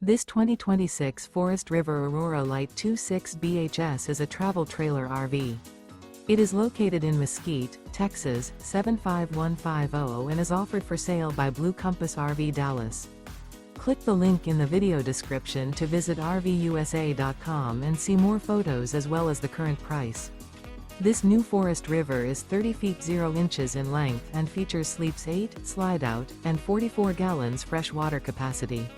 This 2026 Forest River Aurora Light 26 BHS is a travel trailer RV. It is located in Mesquite, Texas, 75150 and is offered for sale by Blue Compass RV Dallas. Click the link in the video description to visit RVUSA.com and see more photos as well as the current price. This new Forest River is 30 feet 0 inches in length and features sleeps 8, Slideout, and 44 gallons fresh water capacity.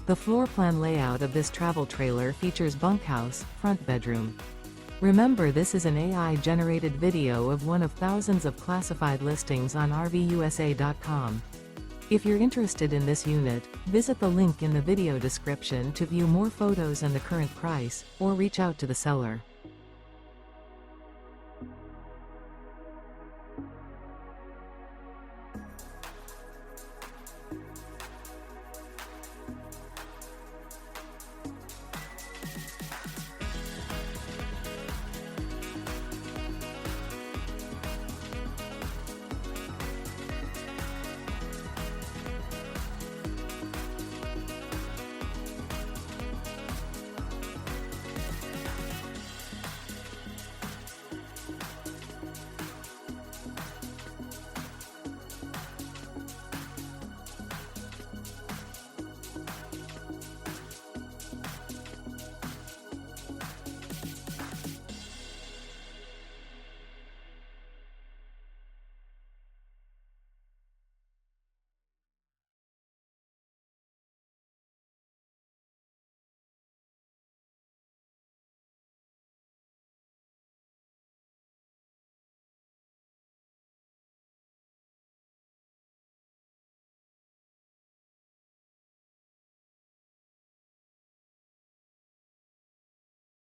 The floor plan layout of this travel trailer features bunkhouse, front bedroom. Remember, this is an AI-generated video of one of thousands of classified listings on RVUSA.com. If you're interested in this unit, visit the link in the video description to view more photos and the current price, or reach out to the seller.